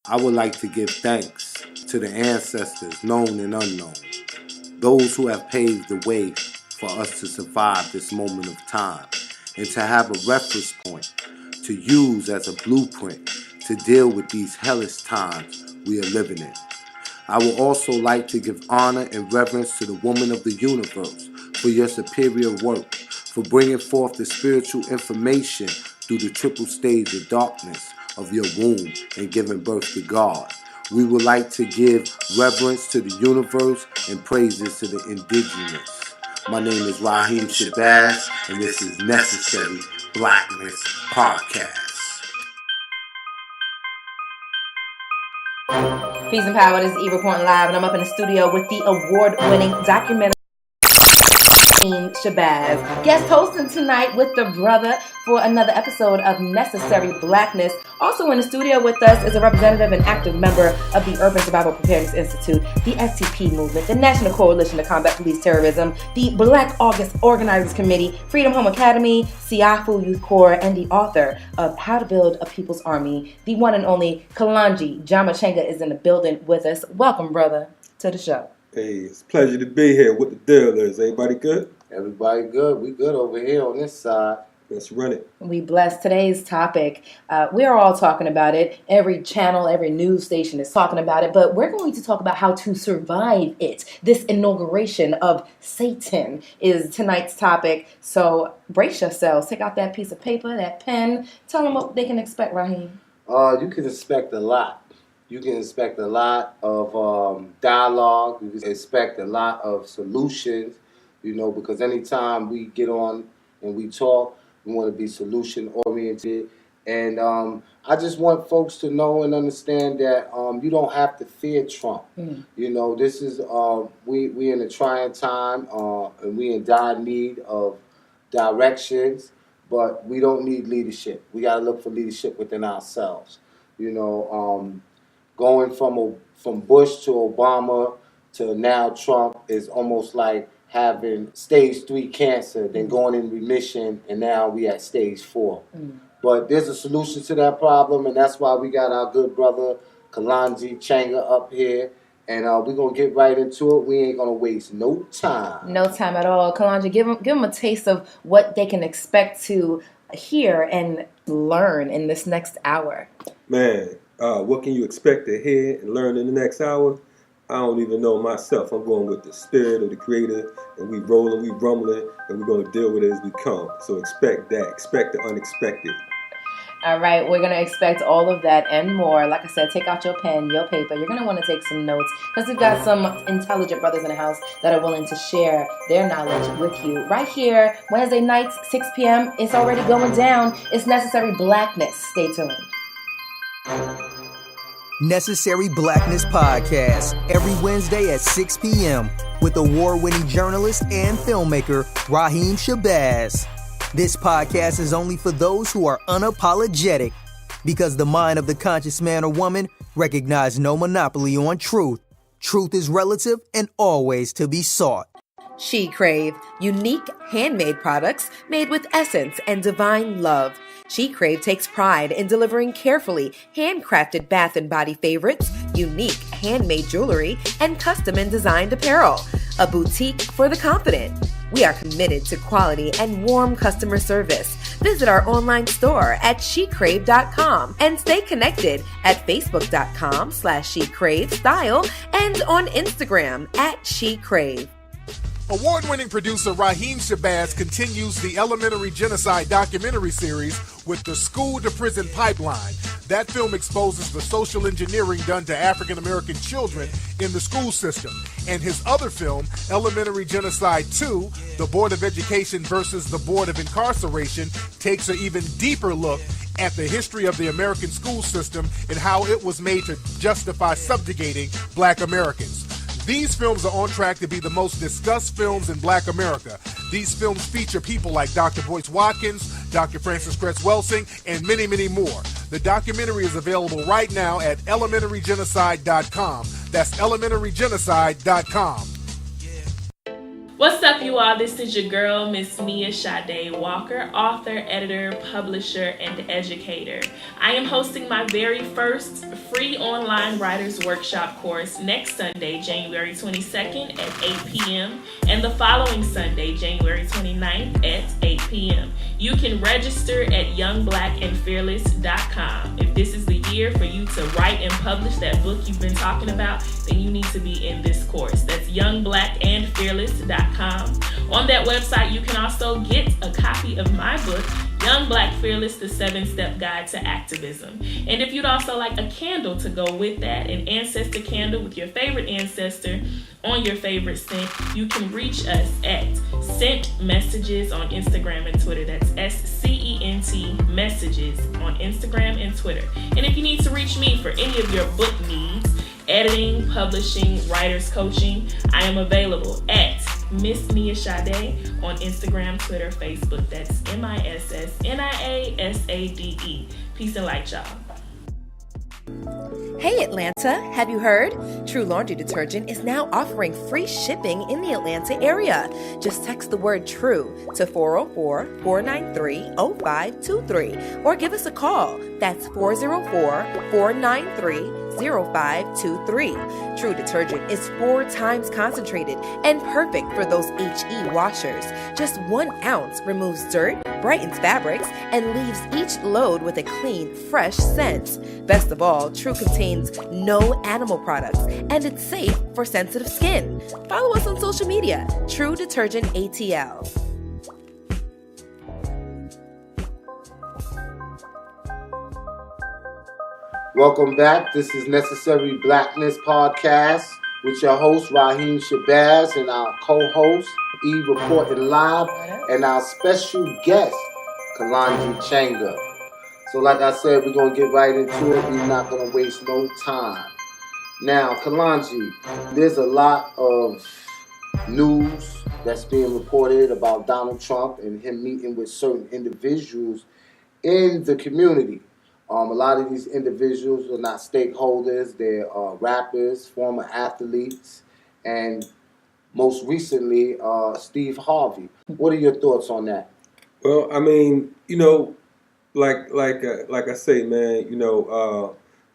I would like to give thanks to the ancestors, known and unknown, those who have paved the way for us to survive this moment of time and to have a reference point to use as a blueprint to deal with these hellish times we are living in. I would also like to give honor and reverence to the woman of the universe for your superior work, for bringing forth the spiritual information through the triple stage of darkness of your womb and giving birth to God. We would like to give reverence to the universe and praises to the indigenous. My name is Rahiem Shabazz, and this is Necessary Blackness Podcast. Peace and power. This is E reporting live, and I'm up in the studio with the award-winning documentary Shabazz. Guest hosting tonight with the brother for another episode of Necessary Blackness. Also in the studio with us is a representative and active member of the Urban Survival Preparedness Institute, the STP movement, the National Coalition to Combat Police Terrorism, the Black August Organizers Committee, Freedom Home Academy, Siafu Youth Corps, and the author of How to Build a People's Army, the one and only Kalonji Changa is in the building with us. Welcome, brother, to the show. Hey, it's a pleasure to be here. What the deal is? Everybody good? Everybody good. We good over here on this side. Let's run it. We bless today's topic. We're all talking about it. Every channel, every news station is talking about it. But we're going to talk about how to survive it. This inauguration of Satan is tonight's topic. So brace yourselves. Take out that piece of paper, that pen. Tell them what they can expect, Rahiem. You can expect a lot. You can expect a lot of dialogue. You can expect a lot of solutions, because anytime we get on and we talk, we want to be solution-oriented. And I just want folks to know and understand that you don't have to fear Trump. This is, we in a trying time, and we in dire need of directions, but we don't need leadership. We got to look for leadership within ourselves. Going from Bush to Obama to now Trump is almost like having stage 3 cancer, then going in remission, and now we at stage 4. But there's a solution to that problem, and that's why we got our good brother Kalonji Changa up here, and we're going to get right into it. We ain't going to waste no time. No time at all. Kalonji, give them a taste of what they can expect to hear and learn in this next hour. Man, what can you expect to hear and learn in the next hour? I don't even know myself. I'm going with the spirit of the Creator, and we rolling, we rumbling, and we're going to deal with it as we come. So expect that. Expect the unexpected. All right, we're going to expect all of that and more. Like I said, take out your pen, your paper. You're going to want to take some notes because we've got some intelligent brothers in the house that are willing to share their knowledge with you. Right here, Wednesday nights, 6 p.m. It's already going down. It's Necessary Blackness. Stay tuned. Necessary Blackness Podcast, every Wednesday at 6 p.m. with award-winning journalist and filmmaker Rahiem Shabazz. This podcast is only for those who are unapologetic, because the mind of the conscious man or woman recognizes no monopoly on truth. Truth is relative and always to be sought. She Crave, unique handmade products made with essence and divine love. She Crave takes pride in delivering carefully handcrafted bath and body favorites, unique handmade jewelry, and custom and designed apparel. A boutique for the confident. We are committed to quality and warm customer service. Visit our online store at shecrave.com and stay connected at facebook.com/shecravestyle and on Instagram at shecrave. Award-winning producer Rahiem Shabazz continues the Elementary Genocide documentary series with the School to Prison Pipeline. That film exposes the social engineering done to African-American children in the school system. And his other film, Elementary Genocide 2, The Board of Education versus the Board of Incarceration, takes an even deeper look at the history of the American school system and how it was made to justify subjugating Black Americans. These films are on track to be the most discussed films in Black America. These films feature people like Dr. Boyce Watkins, Dr. Francis Kretz Welsing, and many, many more. The documentary is available right now at elementarygenocide.com. That's elementarygenocide.com. What's up, you all? This is your girl, Miss Mia Sade Walker, author, editor, publisher, and educator. I am hosting my very first free online writers workshop course next Sunday, January 22nd at 8 p.m. and the following Sunday, January 29th at 8 p.m. You can register at youngblackandfearless.com. If this is the year for you to write and publish that book you've been talking about, then you need to be in this course. That's youngblackandfearless.com. On that website, you can also get a copy of my book, Young Black Fearless, The 7-Step Guide to Activism. And if you'd also like a candle to go with that, an ancestor candle with your favorite ancestor on your favorite scent, you can reach us at Scent Messages on Instagram and Twitter. That's SCENT Messages on Instagram and Twitter. And if you need to reach me for any of your book needs, editing, publishing, writers coaching, I am available at Miss Nia Sade on Instagram, Twitter, Facebook. That's MISSNIASADE. Peace and light, y'all. Hey Atlanta, have you heard? True Laundry Detergent is now offering free shipping in the Atlanta area. Just text the word TRUE to 404-493-0523 or give us a call. That's 404-493-0523. True Detergent is 4 times concentrated and perfect for those HE washers. Just 1 ounce removes dirt, brightens fabrics, and leaves each load with a clean, fresh scent. Best of all, True contains no animal products, and it's safe for sensitive skin. Follow us on social media, True Detergent ATL. Welcome back. This is Necessary Blackness Podcast with your host, Rahiem Shabazz, and our co-host, Eve reporting live, and our special guest, Kalonji Changa. So like I said, we're going to get right into it. We're not going to waste no time. Now, Kalonji, there's a lot of news that's being reported about Donald Trump and him meeting with certain individuals in the community. A lot of these individuals are not stakeholders. They're rappers, former athletes, and most recently, Steve Harvey. What are your thoughts on that? Well, I mean, like I say, man,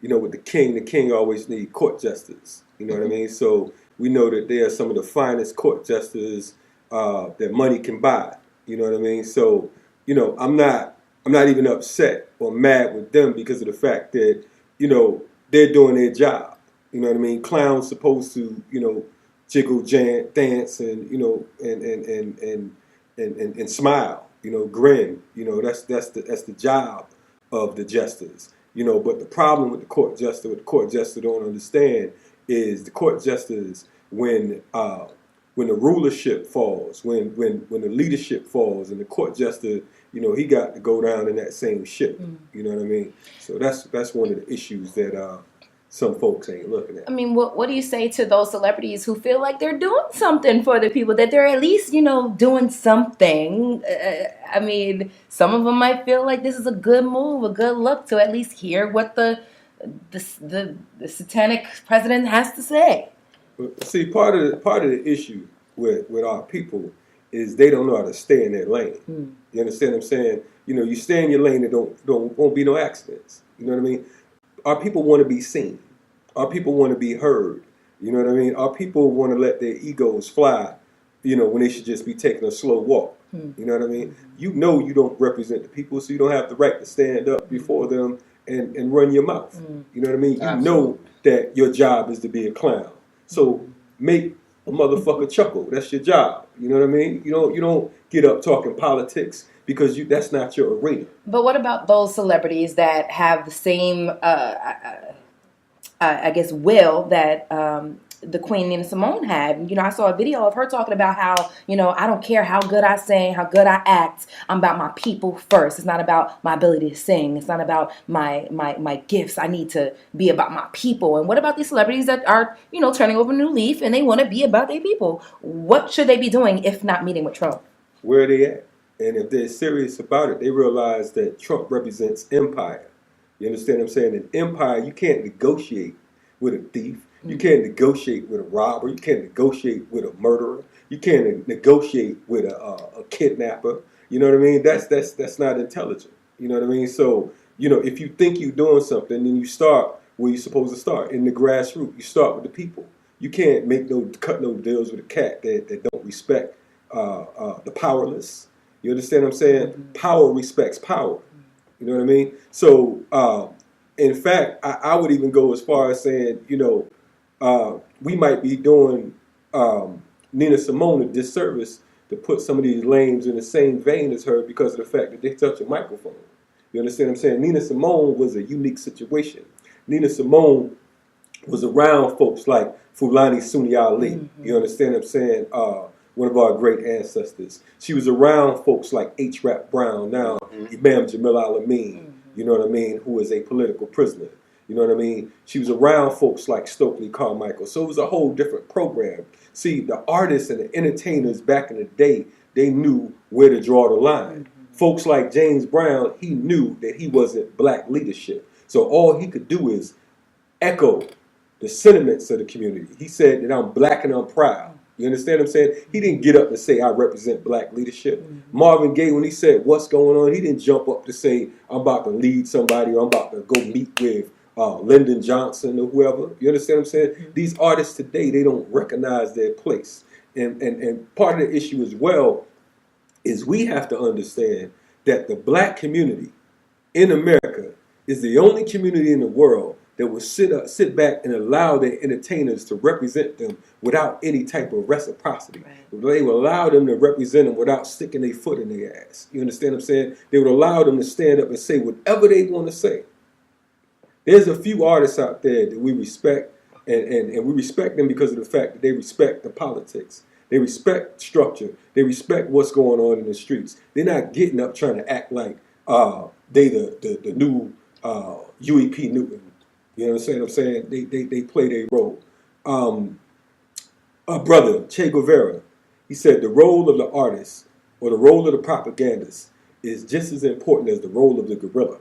with the king always need court justice. You know what I mean? So we know that they are some of the finest court justices that money can buy. You know what I mean? So, I'm not even upset or mad with them because of the fact that, they're doing their job. You know what I mean? Clowns supposed to, jiggle, dance, and and smile. Grin. That's the job of the jesters. But the problem with the court jester, what the court jester don't understand is the court jesters when the rulership falls, when the leadership falls, and the court jester, he got to go down in that same ship. You know what I mean? So that's one of the issues that some folks ain't looking at. I mean, what do you say to those celebrities who feel like they're doing something for the people, that they're at least, doing something? I mean, some of them might feel like this is a good move, a good look to at least hear what the satanic president has to say. See, part of the issue with our people is they don't know how to stay in their lane. You understand what I'm saying? You stay in your lane and won't be no accidents. You know what I mean? Our people want to be seen. Our people want to be heard. You know what I mean? Our people want to let their egos fly, when they should just be taking a slow walk. You know what I mean? You don't represent the people, so you don't have the right to stand up before them and run your mouth. You know what I mean? You know that your job is to be a clown. So make a motherfucker chuckle. That's your job. You know what I mean? You don't get up talking politics because that's not your arena. But what about those celebrities that have the same, will that the Queen Nina Simone had? I saw a video of her talking about how, I don't care how good I sing, how good I act. I'm about my people first. It's not about my ability to sing. It's not about my gifts. I need to be about my people. And what about these celebrities that are, turning over a new leaf and they want to be about their people? What should they be doing if not meeting with Trump? Where are they at? And if they're serious about it, they realize that Trump represents empire. You understand what I'm saying? In empire, you can't negotiate with a thief. You can't negotiate with a robber. You can't negotiate with a murderer. You can't negotiate with a kidnapper. You know what I mean? That's not intelligent. You know what I mean? So, if you think you're doing something, then you start where you're supposed to start, in the grassroots. You start with the people. You can't cut no deals with a cat that don't respect the powerless. You understand what I'm saying? Power respects power. You know what I mean? So, in fact, I would even go as far as saying, we might be doing Nina Simone a disservice to put some of these lames in the same vein as her because of the fact that they touch a microphone. You understand what I'm saying? Nina Simone was a unique situation. Nina Simone was around folks like Fulani Suni Ali. You understand what I'm saying? One of our great ancestors. She was around folks like H. Rap Brown, now Imam Jamil Al-Amin, you know what I mean, who is a political prisoner. You know what I mean? She was around folks like Stokely Carmichael. So it was a whole different program. See, the artists and the entertainers back in the day, they knew where to draw the line. Folks like James Brown, he knew that he wasn't black leadership. So all he could do is echo the sentiments of the community. He said that I'm black and I'm proud. You understand what I'm saying? He didn't get up and say, I represent black leadership. Marvin Gaye, when he said, what's going on, he didn't jump up to say, I'm about to lead somebody or I'm about to go meet with Lyndon Johnson or whoever. You understand what I'm saying? These artists today, they don't recognize their place. And part of the issue as well is we have to understand that the black community in America is the only community in the world that will sit back and allow their entertainers to represent them without any type of reciprocity. Right. They will allow them to represent them without sticking their foot in their ass. You understand what I'm saying? They would allow them to stand up and say whatever they want to say. There's a few artists out there that we respect, and we respect them because of the fact that they respect the politics. They respect structure. They respect what's going on in the streets. They're not getting up trying to act like they the new Huey P. Newton. You know what I'm saying? They play their role. A brother, Che Guevara, he said the role of the artist or the role of the propagandist is just as important as the role of the gorilla.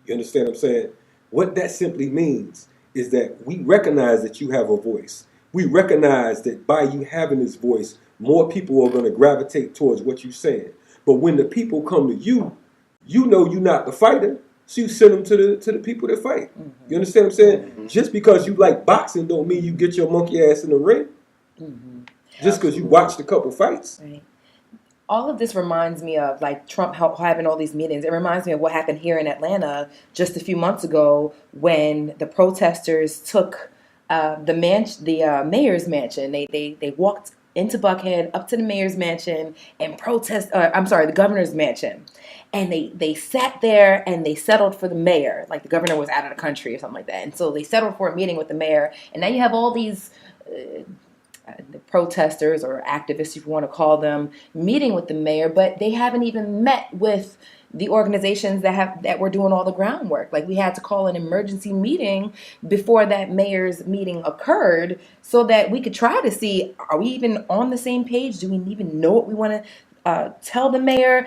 You understand what I'm saying? What that simply means is that we recognize that you have a voice. We recognize that by you having this voice, more people are going to gravitate towards what you're saying. But when the people come to you, you know you're not the fighter. So you send them to the people that fight. You understand what I'm saying? Just because you like boxing don't mean you get your monkey ass in the ring. Just because you watched a couple fights. Right. All of this reminds me of like Trump having all these meetings. It reminds me of what happened here in Atlanta just a few months ago when the protesters took the mayor's mansion. They walked into Buckhead, up to the mayor's mansion, and the governor's mansion. And they sat there and they settled for the mayor. Like the governor was out of the country or something like that. And so they settled for a meeting with the mayor. And now you have all these the protesters or activists, if you want to call them, meeting with the mayor, but they haven't even met with the organizations that were doing all the groundwork. Like we had to call an emergency meeting before that mayor's meeting occurred so that we could try to see, are we even on the same page? Do we even know what we want to tell the mayor?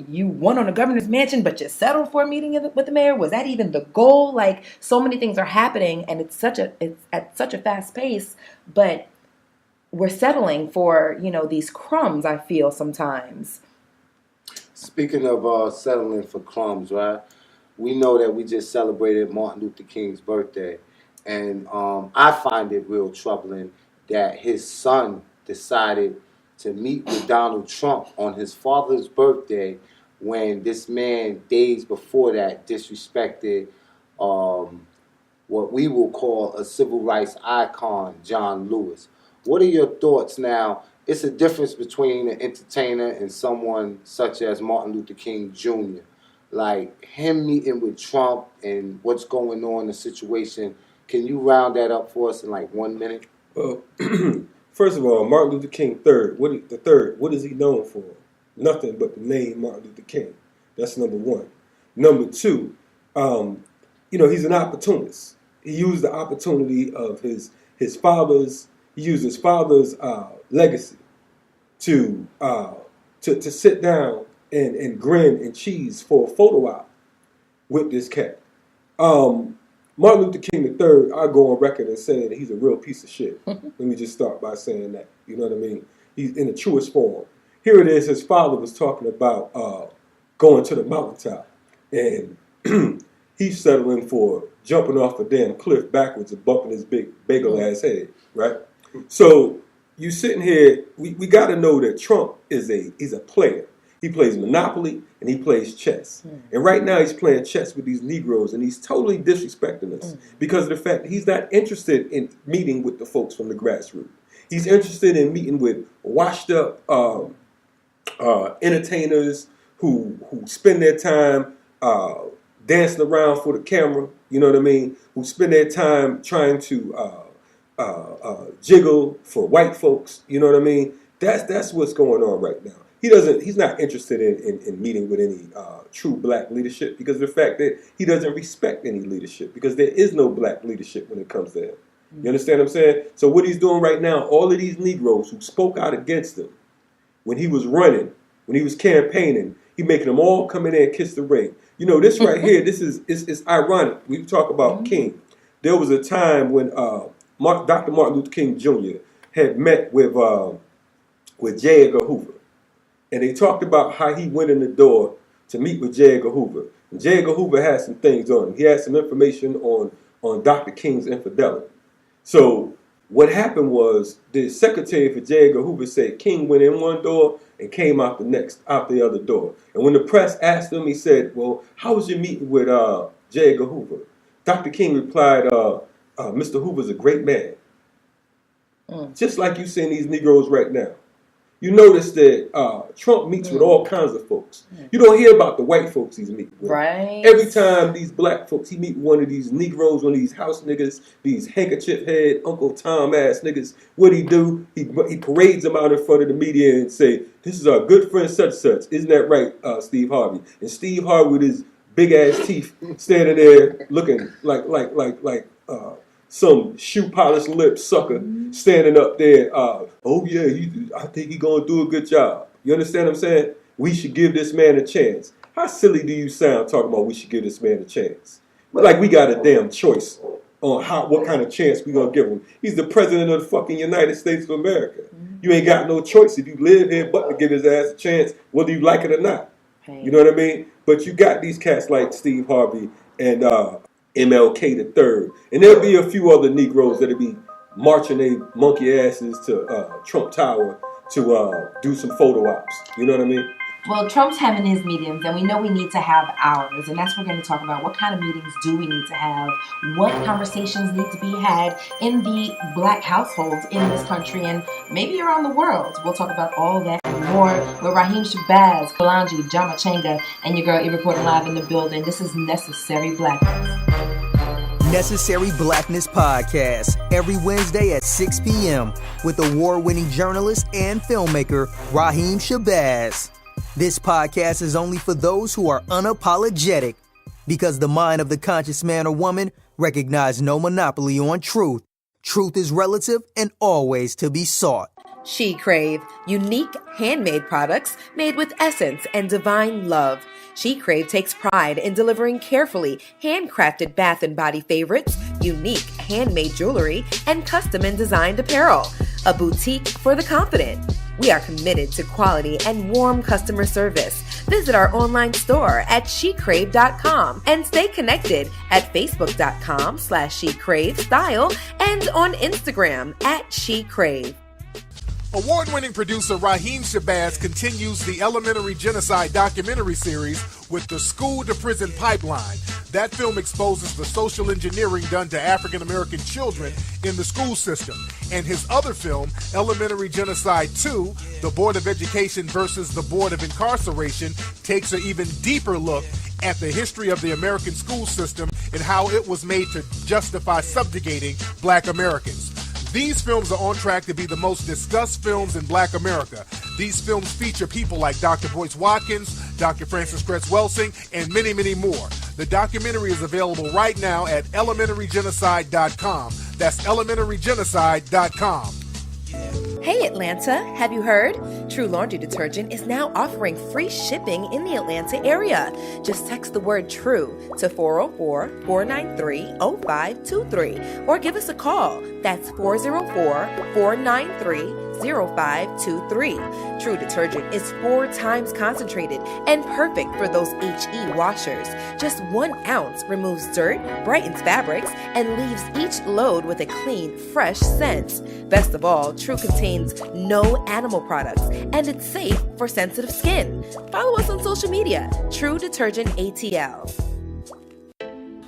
You won on the governor's mansion, but you settled for a meeting with the mayor. Was that even the goal? Like so many things are happening, and it's at such a fast pace, but we're settling for, these crumbs, I feel sometimes. Speaking of settling for crumbs, right? We know that we just celebrated Martin Luther King's birthday. And I find it real troubling that his son decided to meet with Donald Trump on his father's birthday when this man, days before that, disrespected what we will call a civil rights icon, John Lewis. What are your thoughts now? It's a difference between an entertainer and someone such as Martin Luther King Jr. Like him meeting with Trump and what's going on in the situation. Can you round that up for us in like 1 minute? First of all, Martin Luther King what is he known for? Nothing but the name Martin Luther King. That's number one. Number two, he's an opportunist. He used the opportunity of his father's. He used his father's legacy to sit down and grin and cheese for a photo op with this cat. Martin Luther King III, I go on record and saying that he's a real piece of shit. Let me just start by saying that. You know what I mean? He's in the truest form. Here it is. His father was talking about going to the mountaintop. And he's settling for jumping off a damn cliff backwards and bumping his big bagel-ass head, right? So you sitting here, we got to know that Trump he's a player. He plays Monopoly and he plays chess. And right now he's playing chess with these Negroes and he's totally disrespecting us because of the fact that he's not interested in meeting with the folks from the grassroots. He's interested in meeting with washed up entertainers who spend their time dancing around for the camera, you know what I mean? Who spend their time trying to jiggle for white folks, you know what I mean? That's what's going on right now. He's not interested in meeting with any true black leadership because of the fact that he doesn't respect any leadership because there is no black leadership when it comes to him. You understand what I'm saying? So what he's doing right now, all of these Negroes who spoke out against him when he was running, when he was campaigning, he making them all come in there and kiss the ring. You know, this right here, it's ironic. We talk about King. There was a time when Dr. Martin Luther King Jr. had met with J. Edgar Hoover. And they talked about how he went in the door to meet with J. Edgar Hoover. And J. Edgar Hoover had some things on him. He had some information on Dr. King's infidelity. So what happened was the secretary for J. Edgar Hoover said King went in one door and came out the other door. And when the press asked him, he said, well, how was your meeting with J. Edgar Hoover? Dr. King replied, Mr. Hoover's a great man. Just like you seeing these Negroes right now. You notice that Trump meets with all kinds of folks. You don't hear about the white folks he's meeting with. Right. Every time these black folks, he meet one of these Negroes, one of these house niggas, these handkerchief head, Uncle Tom ass niggas. What he do? He parades them out in front of the media and say, this is our good friend such such. Isn't that right, Steve Harvey? And Steve Harvey with his big ass teeth standing there looking like some shoe polish lip sucker standing up there. Oh yeah, I think he's gonna do a good job. You understand what I'm saying? We should give this man a chance. How silly do you sound talking about we should give this man a chance? But like we got a damn choice on what kind of chance we gonna give him. He's the president of the fucking United States of America. You ain't got no choice if you live here but to give his ass a chance, whether you like it or not. You know what I mean? But you got these cats like Steve Harvey and MLK the Third, and there'll be a few other Negroes that'll be marching their monkey asses to Trump Tower to do some photo ops. You know what I mean? Well, Trump's having his meetings, and we know we need to have ours, and that's what we're going to talk about. What kind of meetings do we need to have? What conversations need to be had in the black households in this country and maybe around the world? We'll talk about all that and more with Rahiem Shabazz, Kalonji, Jama Changa, and your girl E reporting live in the building. This is Necessary Blackness. Necessary Blackness Podcast, every Wednesday at 6 p.m. with award-winning journalist and filmmaker Rahiem Shabazz. This podcast is only for those who are unapologetic, because the mind of the conscious man or woman recognizes no monopoly on truth. Truth is relative and always to be sought. She Crave, unique handmade products made with essence and divine love. She Crave takes pride in delivering carefully handcrafted bath and body favorites, unique handmade jewelry, and custom and designed apparel. A boutique for the confident. We are committed to quality and warm customer service. Visit our online store at shecrave.com and stay connected at facebook.com/shecravestyle and on Instagram at shecrave. Award-winning producer Rahiem Shabazz continues the Elementary Genocide documentary series with the School-to-Prison Pipeline. That film exposes the social engineering done to African-American children in the school system. And his other film, Elementary Genocide 2, The Board of Education versus the Board of Incarceration, takes an even deeper look at the history of the American school system and how it was made to justify subjugating Black Americans. These films are on track to be the most discussed films in Black America. These films feature people like Dr. Boyce Watkins, Dr. Francis Cress Welsing, and many, many more. The documentary is available right now at elementarygenocide.com. That's elementarygenocide.com. Hey Atlanta, have you heard? True Laundry Detergent is now offering free shipping in the Atlanta area. Just text the word TRUE to 404-493-0523 or give us a call. That's 404-493-0523. True Detergent is 4 times concentrated and perfect for those HE washers. Just 1 ounce removes dirt, brightens fabrics, and leaves each load with a clean, fresh scent. Best of all, True contains no animal products, and it's safe for sensitive skin. Follow us on social media, True Detergent ATL.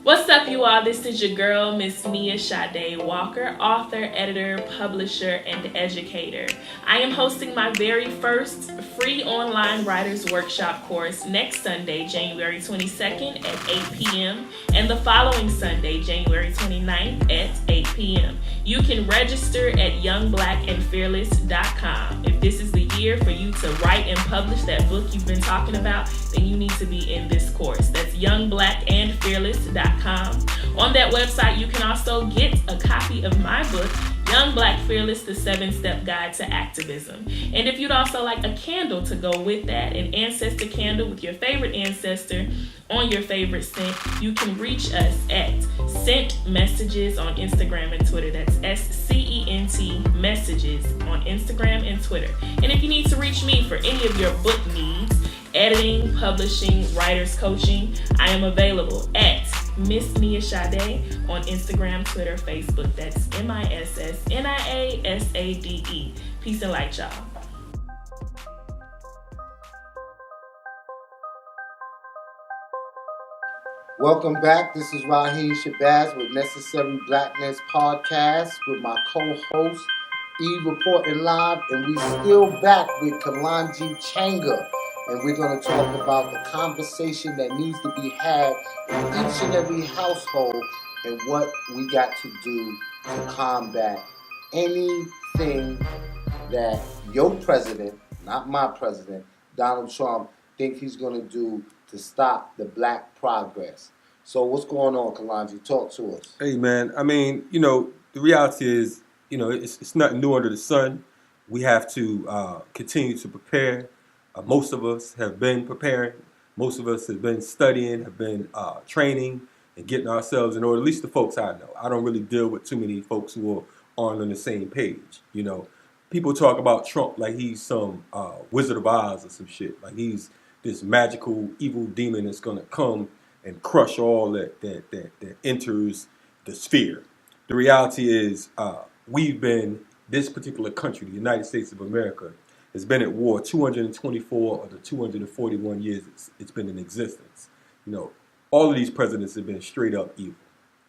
What's up, you all? This is your girl, Miss Mia Sade Walker, author, editor, publisher, and educator. I am hosting my very first free online writers workshop course next Sunday, January 22nd at 8 p.m. and the following Sunday, January 29th at 8 p.m. You can register at youngblackandfearless.com. If this is the year for you to write and publish that book you've been talking about, then you need to be in this course. That's youngblackandfearless.com. On that website, you can also get a copy of my book, Young Black Fearless, The 7-Step Guide to Activism. And if you'd also like a candle to go with that, an ancestor candle with your favorite ancestor on your favorite scent, you can reach us at Scent Messages on Instagram and Twitter. That's SCENT Messages on Instagram and Twitter. And if you need to reach me for any of your book needs, editing, publishing, writers coaching, I am available at Miss Mia Sade on Instagram, Twitter, Facebook. That's MISSNIASADE. Peace and light, y'all. Welcome back. This is Rahiem Shabazz with Necessary Blackness Podcast with my co-host Eve reporting live, and we still back with Kalonji Changa. And we're going to talk about the conversation that needs to be had in each and every household and what we got to do to combat anything that your president, not my president, Donald Trump, think he's going to do to stop the black progress. So what's going on, Kalonji? Talk to us. Hey, man. I mean, the reality is, it's nothing new under the sun. We have to continue to prepare. Most of us have been preparing. Most of us have been studying, have been training and getting ourselves in order, at least the folks I know. I don't really deal with too many folks who aren't on the same page. People talk about Trump like he's some Wizard of Oz or some shit. Like he's this magical evil demon that's going to come and crush all that enters the sphere. The reality is this particular country, the United States of America, has been at war 224 of the 241 years it's been in existence. All of these presidents have been straight up evil.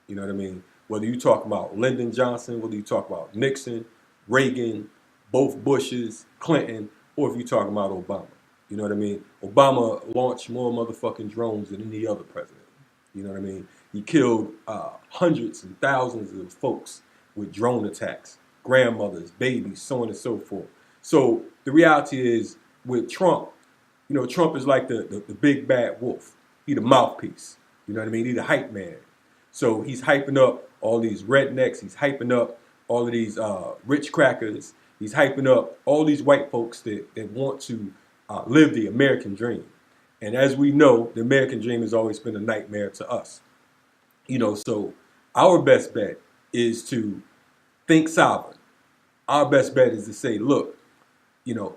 You know what I mean? Whether you talk about Lyndon Johnson, whether you talk about Nixon, Reagan, both Bushes, Clinton, or if you talk about Obama. You know what I mean? Obama launched more motherfucking drones than any other president. You know what I mean? He killed hundreds and thousands of folks with drone attacks, grandmothers, babies, so on and so forth. So the reality is with Trump, Trump is like the big bad wolf. He the mouthpiece. You know what I mean? He the hype man. So he's hyping up all these rednecks. He's hyping up all of these rich crackers. He's hyping up all these white folks that want to live the American dream. And as we know, the American dream has always been a nightmare to us. So our best bet is to think sovereign. Our best bet is to say, look,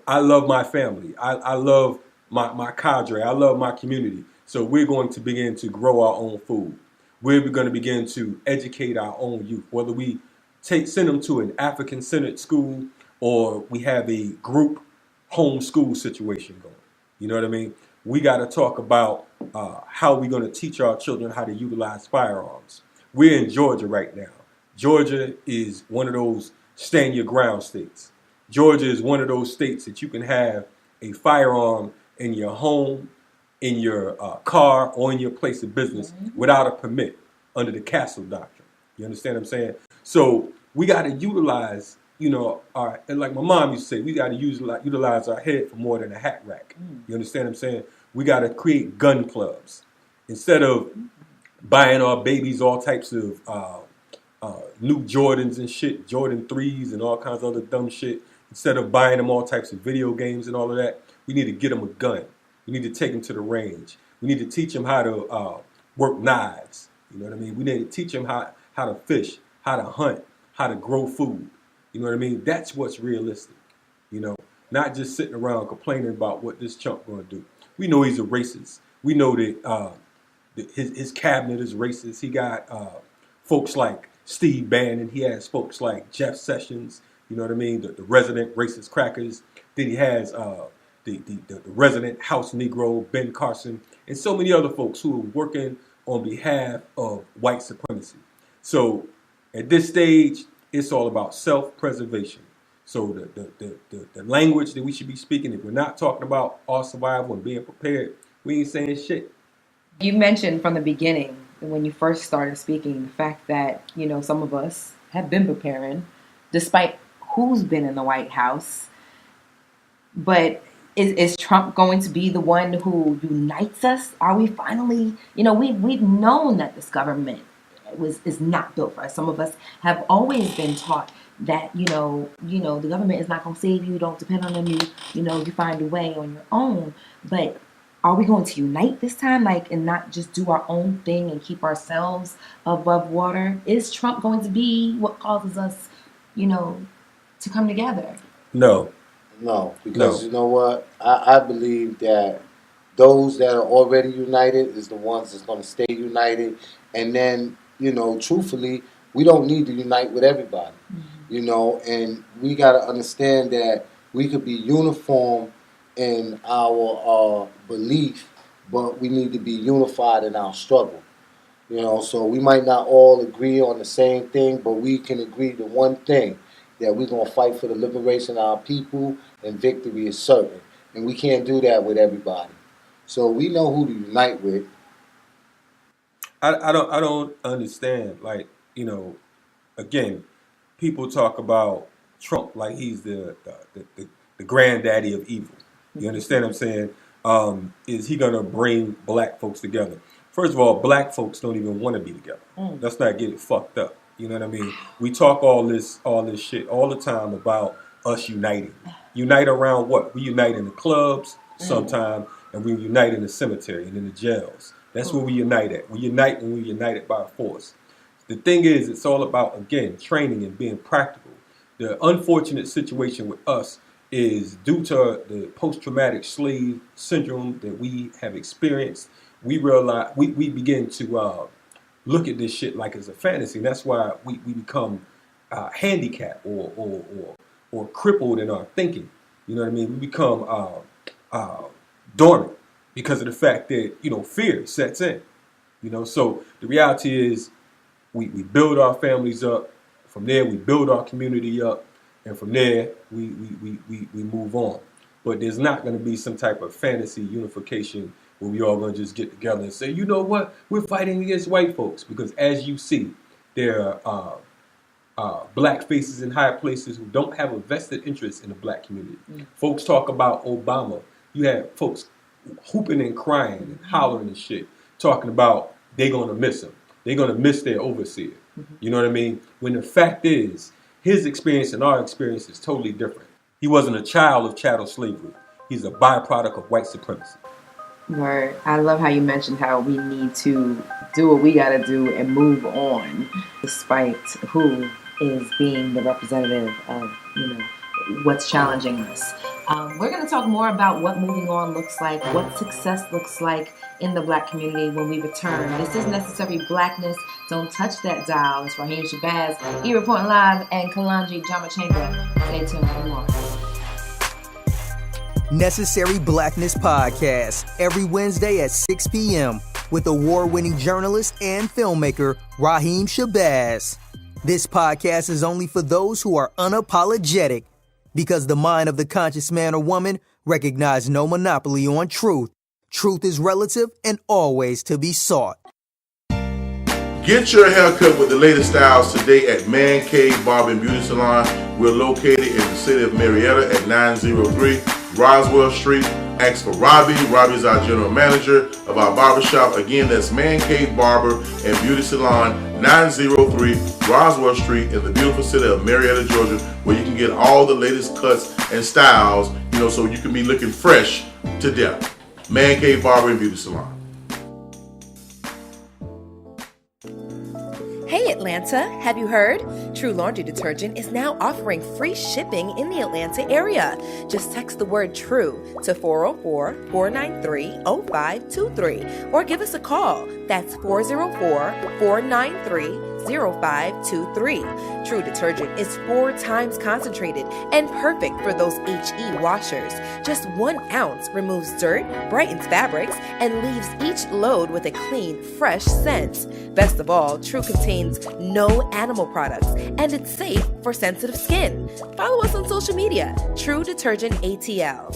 I love my family. I love my cadre. I love my community. So we're going to begin to grow our own food. We're going to begin to educate our own youth, whether we send them to an African-centered school or we have a group homeschool situation going. You know what I mean? We got to talk about how we're going to teach our children how to utilize firearms. We're in Georgia right now. Georgia is one of those stand your ground states. Georgia is one of those states that you can have a firearm in your home, in your car, or in your place of business without a permit under the Castle Doctrine. You understand what I'm saying? So we got to utilize, and like my mom used to say, we got to utilize our head for more than a hat rack. You understand what I'm saying? We got to create gun clubs. Instead of buying our babies all types of new Jordans and shit, Jordan 3s and all kinds of other dumb shit, Instead of buying them all types of video games and all of that, we need to get them a gun. We need to take them to the range. We need to teach them how to work knives. You know what I mean? We need to teach them how to fish, how to hunt, how to grow food. You know what I mean? That's what's realistic. You know, not just sitting around complaining about what this chump going to do. We know he's a racist. We know that his cabinet is racist. He got folks like Steve Bannon. He has folks like Jeff Sessions. You know what I mean? The resident racist crackers. Then he has the resident House Negro, Ben Carson, and so many other folks who are working on behalf of white supremacy. So at this stage, it's all about self-preservation. So the language that we should be speaking, if we're not talking about our survival and being prepared, we ain't saying shit. You mentioned from the beginning, when you first started speaking, the fact that, you know, some of us have been preparing, despite who's been in the White House. But is Trump going to be the one who unites us? Are we finally, you know, we've known that this government is not built for us. Some of us have always been taught that, you know, the government is not going to save you. Don't depend on them. You find a way on your own. But are we going to unite this time, and not just do our own thing and keep ourselves above water? Is Trump going to be what causes us, to come together? No, because you know what? I believe that those that are already united is the ones that's going to stay united. And then, truthfully, we don't need to unite with everybody, and we got to understand that we could be uniform in our belief, but we need to be unified in our struggle. So we might not all agree on the same thing, but we can agree to one thing, that we're going to fight for the liberation of our people, and victory is certain. And we can't do that with everybody. So we know who to unite with. I don't understand. Again, people talk about Trump like he's the granddaddy of evil. You understand what I'm saying? Is he going to bring black folks together? First of all, black folks don't even want to be together. Let's not get it fucked up. You know what I mean? We talk all this shit all the time about us uniting. Unite around what? We unite in the clubs sometime, and we unite in the cemetery and in the jails. That's where we unite at. We unite when we united by force. The thing is, it's all about, again, training and being practical. The unfortunate situation with us is due to the post-traumatic slave syndrome that we have experienced. We realize we begin to look at this shit like it's a fantasy. And that's why we become handicapped or crippled in our thinking. You know what I mean? We become dormant because of the fact that, fear sets in. So the reality is we build our families up. From there, we build our community up. And from there, we move on. But there's not going to be some type of fantasy unification where we all going to just get together and say, you know what, we're fighting against white folks. Because as you see, there are black faces in high places who don't have a vested interest in the black community. Folks talk about Obama. You have folks hooping and crying and hollering and shit, talking about they're going to miss him. They're going to miss their overseer. You know what I mean? When the fact is, his experience and our experience is totally different. He wasn't a child of chattel slavery. He's a byproduct of white supremacy. Word. I love how you mentioned how we need to do what we got to do and move on, despite who is being the representative of, what's challenging us. We're going to talk more about what moving on looks like, what success looks like in the black community when we return. This is Necessary Blackness. Don't touch that dial. It's Rahiem Shabazz, reporting live, and Kalonji Changa. Stay tuned for more. Necessary Blackness Podcast, every Wednesday at 6 p.m. with award-winning journalist and filmmaker Rahiem Shabazz. This podcast is only for those who are unapologetic, because the mind of the conscious man or woman recognizes no monopoly on truth. Truth is relative and always to be sought. Get your haircut with the latest styles today at Man Cave Barber and Beauty Salon. We're located in the city of Marietta at 903 Roswell Street, Ask for Robbie. Robbie is our general manager of our barbershop. Again, that's Man Cave Barber and Beauty Salon, 903 Roswell Street in the beautiful city of Marietta, Georgia, where you can get all the latest cuts and styles, so you can be looking fresh to death. Man Cave Barber and Beauty Salon. Hey Atlanta, have you heard? True Laundry Detergent is now offering free shipping in the Atlanta area. Just text the word TRUE to 404-493-0523 or give us a call. That's 404-493-0523. True Detergent is 4 times concentrated and perfect for those HE washers. Just 1 ounce removes dirt, brightens fabrics, and leaves each load with a clean, fresh scent. Best of all, True contains no animal products, and it's safe for sensitive skin. Follow us on social media, True Detergent ATL.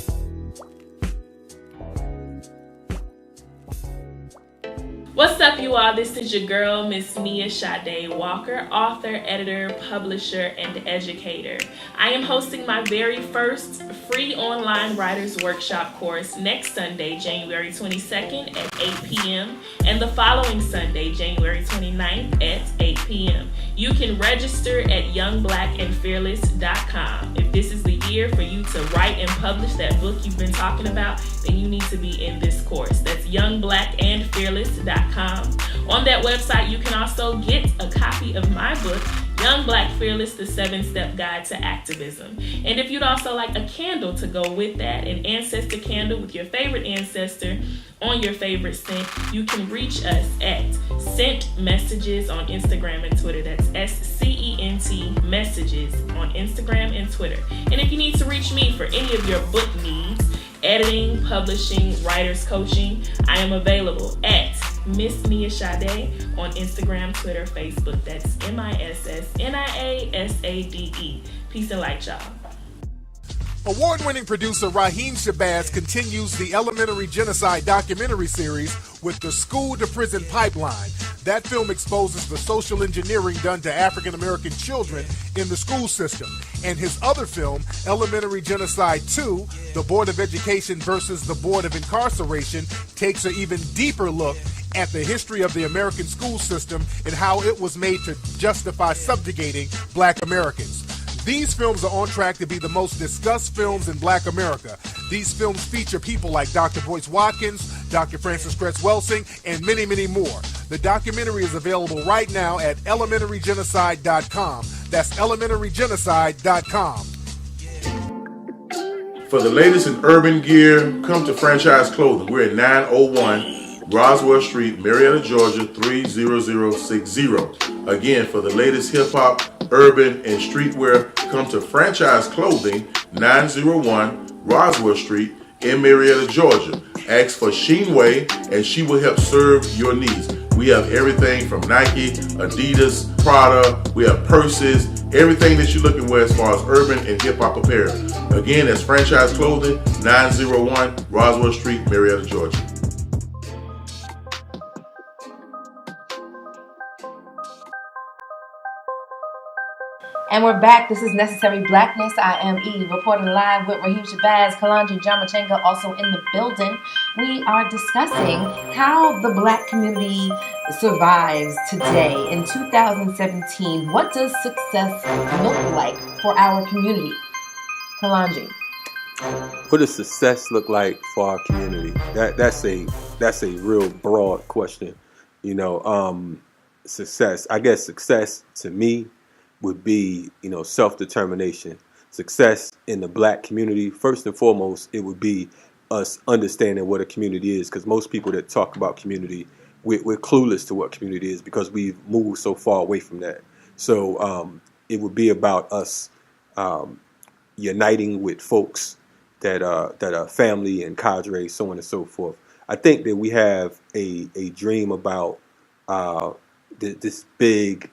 What's up, you all? This is your girl, Miss Mia Sade Walker, author, editor, publisher, and educator. I am hosting my very first free online writers workshop course next Sunday, January 22nd at 8 p.m. and the following Sunday, January 29th at 8 p.m. You can register at youngblackandfearless.com. If this is the year for you to write and publish that book you've been talking about, then you need to be in this course. That's youngblackandfearless.com. On that website, you can also get a copy of my book, Young Black Fearless, The 7-Step Guide to Activism. And if you'd also like a candle to go with that, an ancestor candle with your favorite ancestor on your favorite scent, you can reach us at Scent Messages on Instagram and Twitter. That's SCENT Messages on Instagram and Twitter. And if you need to reach me for any of your book needs, editing, publishing, writers coaching, I am available at Miss Mia Sade on Instagram, Twitter, Facebook. That's MISSNIASADE. Peace and light, y'all. Award-winning producer Rahiem Shabazz continues the Elementary Genocide documentary series with the School to Prison Pipeline. That film exposes the social engineering done to African-American children in the school system. And his other film, Elementary Genocide 2, The Board of Education versus the Board of Incarceration, takes an even deeper look at the history of the American school system and how it was made to justify subjugating Black Americans. These films are on track to be the most discussed films in Black America. These films feature people like Dr. Boyce Watkins, Dr. Francis Cress Welsing, and many, many more. The documentary is available right now at elementarygenocide.com. That's elementarygenocide.com. For the latest in urban gear, come to Franchise Clothing. We're at 901 Roswell Street, Marietta, Georgia, 30060. Again, for the latest hip-hop, urban, and streetwear, come to Franchise Clothing, 901 Roswell Street in Marietta, Georgia. Ask for Sheenway, and she will help serve your needs. We have everything from Nike, Adidas, Prada. We have purses, everything that you're looking for as far as urban and hip-hop apparel. Again, that's Franchise Clothing, 901 Roswell Street, Marietta, Georgia. And we're back. This is Necessary Blackness. I am Eve, reporting live with Rahiem Shabazz, Kalonji Changa, also in the building. We are discussing how the Black community survives today in 2017. What does success look like for our community? Kalonji. What does success look like for our community? That's a real broad question. Success. I guess success to me would be, self-determination. Success in the Black community, first and foremost, it would be us understanding what a community is, because most people that talk about community, we're clueless to what community is because we've moved so far away from that. So it would be about us uniting with folks that are family and cadre, so on and so forth. I think that we have a dream about this big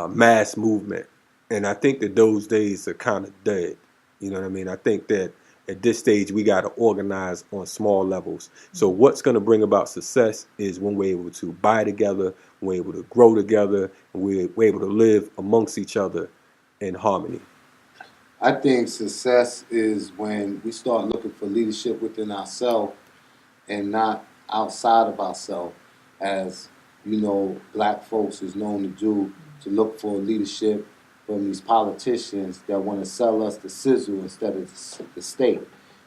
mass movement, and I think that those days are kind of dead. You know what I mean? I think that at this stage we got to organize on small levels. So what's going to bring about success is when we're able to buy together, when we're able to grow together, and we're able to live amongst each other in harmony. I think success is when we start looking for leadership within ourselves and not outside of ourselves, as black folks is known to do, to look for leadership from these politicians that want to sell us the sizzle instead of the state.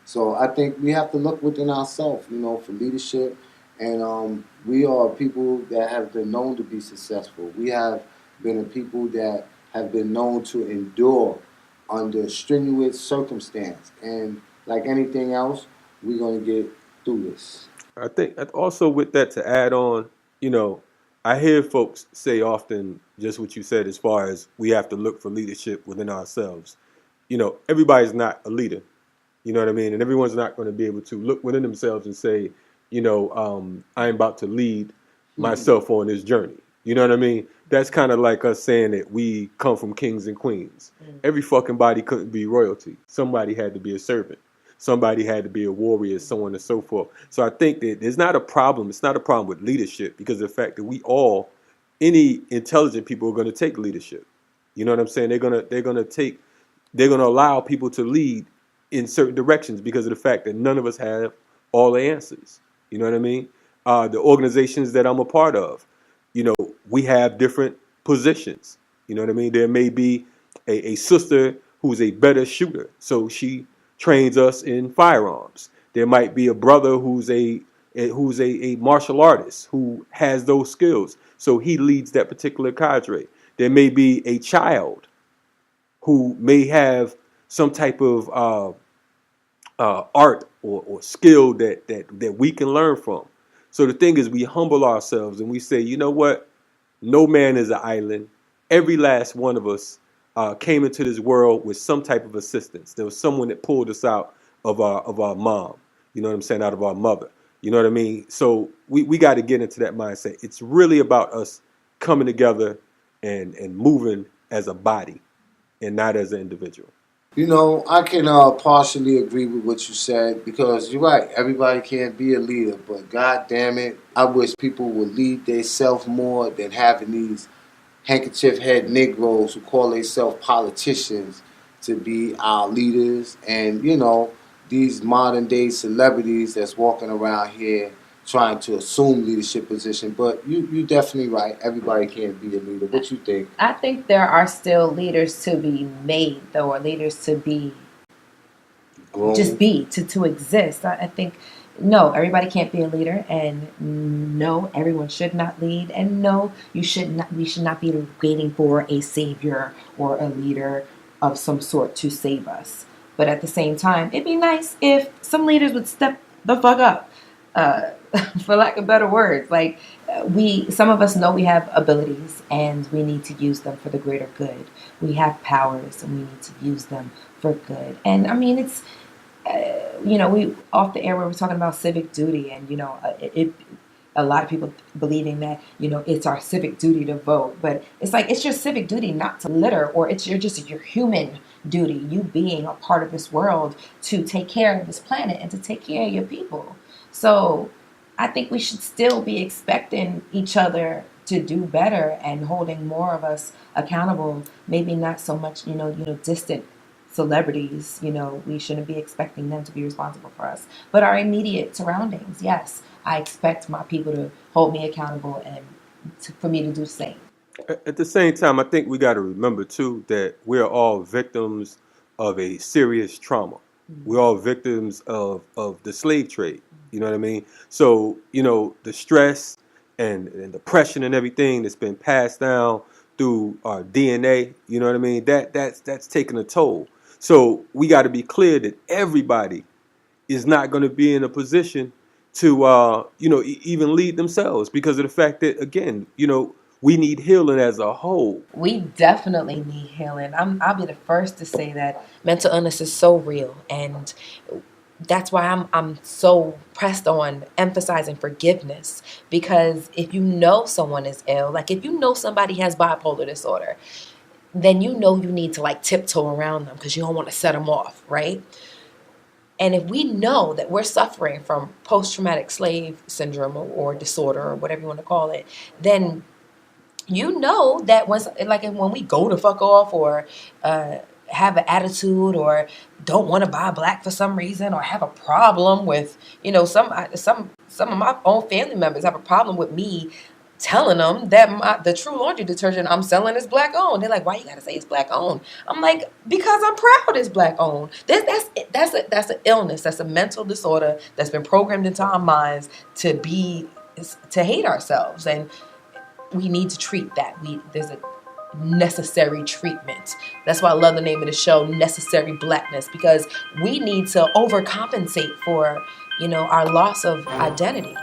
So I think we have to look within ourselves, for leadership. And we are people that have been known to be successful. We have been a people that have been known to endure under strenuous circumstance. And like anything else, we're going to get through this. I think also with that to add on, I hear folks say often just what you said as far as we have to look for leadership within ourselves. Everybody's not a leader. You know what I mean? And everyone's not going to be able to look within themselves and say, I'm about to lead myself on this journey. You know what I mean? That's kind of like us saying that we come from kings and queens. Every fucking body couldn't be royalty. Somebody had to be a servant. Somebody had to be a warrior, so on and so forth. So I think that there's not a problem. It's not a problem with leadership because of the fact that any intelligent people are going to take leadership. You know what I'm saying? They're going to allow people to lead in certain directions because of the fact that none of us have all the answers. You know what I mean? The organizations that I'm a part of, we have different positions. You know what I mean? There may be a sister who's a better shooter, so she trains us in firearms. There might be a brother who's a martial artist who has those skills, so he leads that particular cadre. There may be a child who may have some type of art or skill that we can learn from. So the thing is, we humble ourselves and we say, you know what? No man is an island. Every last one of us came into this world with some type of assistance. There was someone that pulled us out of our mom. You know what I'm saying? Out of our mother. You know what I mean? So we got to get into that mindset. It's really about us coming together and moving as a body and not as an individual. I can partially agree with what you said because you're right. Everybody can't be a leader, but God damn it, I wish people would lead themselves more than having these handkerchief head Negroes who call themselves politicians to be our leaders, and these modern day celebrities that's walking around here trying to assume leadership position. But you definitely right. Everybody can't be a leader. What you think? I think there are still leaders to be made, though, or leaders to be Grown. Just be to exist. I think no, everybody can't be a leader, and no, everyone should not lead, and no, we should not be waiting for a savior or a leader of some sort to save us. But at the same time, it'd be nice if some leaders would step the fuck up. For lack of better words, like some of us know we have abilities and we need to use them for the greater good. We have powers and we need to use them for good. And I mean, it's we off the air we were talking about civic duty, and a lot of people believing that it's our civic duty to vote, but it's like it's your civic duty not to litter, or it's your human duty, you being a part of this world, to take care of this planet and to take care of your people. So I think we should still be expecting each other to do better and holding more of us accountable. Maybe not so much, distant celebrities. We shouldn't be expecting them to be responsible for us. But our immediate surroundings, yes, I expect my people to hold me accountable and for me to do the same. At the same time, I think we got to remember, too, that we're all victims of a serious trauma. Mm-hmm. We're all victims of the slave trade. You know what I mean? So, the stress and depression and everything that's been passed down through our DNA, you know what I mean? That's taking a toll. So we got to be clear that everybody is not going to be in a position to, even lead themselves because of the fact that, again, we need healing as a whole. We definitely need healing. I'll be the first to say that mental illness is so real, and that's why I'm so pressed on emphasizing forgiveness, because if you know someone is ill, like if you know somebody has bipolar disorder, then you need to tiptoe around them because you don't want to set them off, right? And if we know that we're suffering from post-traumatic slave syndrome or disorder or whatever you want to call it, then that when we go to fuck off or have an attitude or don't want to buy black for some reason, or have a problem with, some of my own family members have a problem with me telling them that the True Laundry detergent I'm selling is black owned. They're like, why you gotta say it's black owned? I'm like, because I'm proud it's black owned. That's an illness. That's a mental disorder that's been programmed into our minds to hate ourselves, and we need to treat that. There's a necessary treatment. That's why I love the name of the show, Necessary Blackness, because we need to overcompensate for, our loss of identity.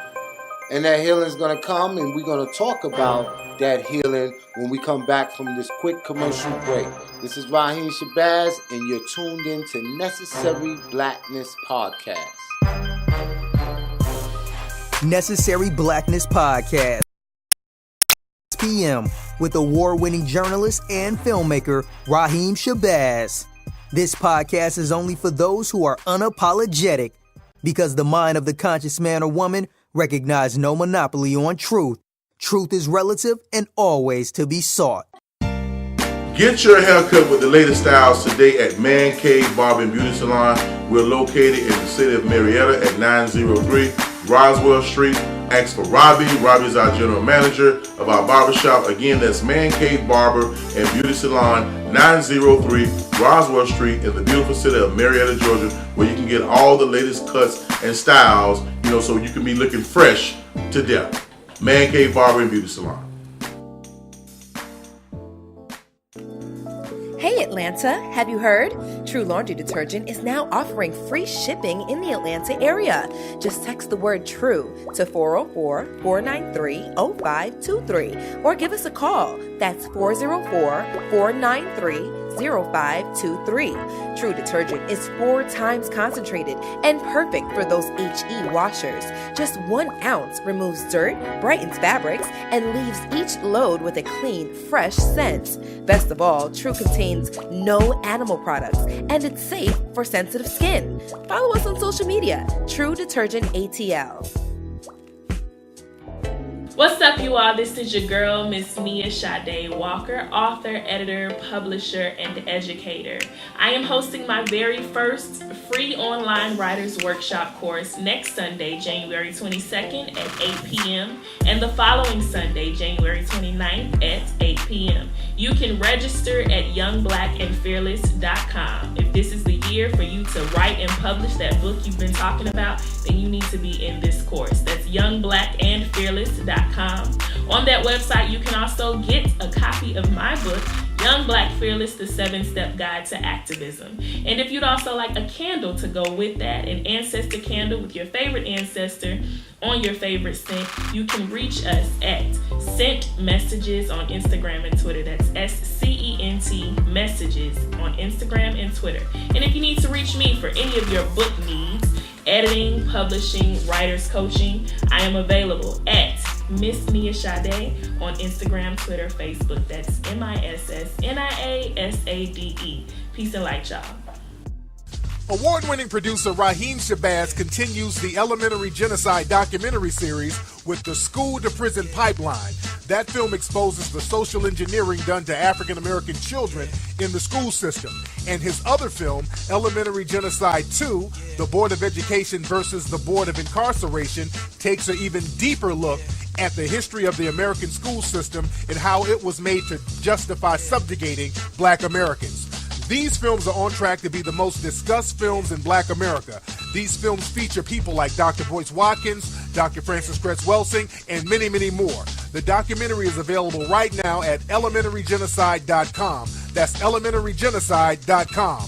And that healing is going to come, and we're going to talk about that healing when we come back from this quick commercial break. This is Rahiem Shabazz, and you're tuned in to Necessary Blackness Podcast. Necessary Blackness Podcast. PM with award-winning journalist and filmmaker Rahiem Shabazz. This podcast is only for those who are unapologetic, because the mind of the conscious man or woman recognize no monopoly on truth. Truth is relative and always to be sought. Get your haircut with the latest styles today at Man Cave Barber and Beauty Salon. We're located in the city of Marietta at 903 Roswell Street. Ask for Robbie. Robbie's our general manager of our barbershop. Again, that's Man Cave Barber and Beauty Salon, 903 Roswell Street in the beautiful city of Marietta, Georgia, where you can get all the latest cuts and styles, so you can be looking fresh to death. Man Cave Barber and Beauty Salon. Hey Atlanta, have you heard? True Laundry Detergent is now offering free shipping in the Atlanta area. Just text the word TRUE to 404-493-0523 or give us a call. That's 404-493-0523. True Detergent is 4 times concentrated and perfect for those HE washers. Just 1 ounce removes dirt, brightens fabrics, and leaves each load with a clean, fresh scent. Best of all, True contains no animal products, and it's safe for sensitive skin. Follow us on social media, True Detergent ATL. What's up, you all? This is your girl, Miss Mia Sade Walker, author, editor, publisher, and educator. I am hosting my very first free online writers workshop course next Sunday, January 22nd at 8 p.m. and the following Sunday, January 29th at 8 p.m. You can register at youngblackandfearless.com. If this is the year for you to write and publish that book you've been talking about, then you need to be in this course. That's youngblackandfearless.com. On that website, you can also get a copy of my book, Young Black Fearless, The 7-Step Guide to Activism. And if you'd also like a candle to go with that, an ancestor candle with your favorite ancestor on your favorite scent, you can reach us at Scent Messages on Instagram and Twitter. That's SCENT Messages on Instagram and Twitter. And if you need to reach me for any of your book needs, editing, publishing, writers coaching, I am available at Miss Mia Sade on Instagram, Twitter, Facebook. That's MISSNIASADE. Peace and light, y'all. Award-winning producer Rahiem Shabazz continues the Elementary Genocide documentary series with the School-to-Prison Pipeline. That film exposes the social engineering done to African-American children in the school system. And his other film, Elementary Genocide 2, The Board of Education versus the Board of Incarceration, takes an even deeper look at the history of the American school system and how it was made to justify subjugating Black Americans. These films are on track to be the most discussed films in Black America. These films feature people like Dr. Boyce Watkins, Dr. Francis Cress Welsing, and many, many more. The documentary is available right now at elementarygenocide.com. That's elementarygenocide.com.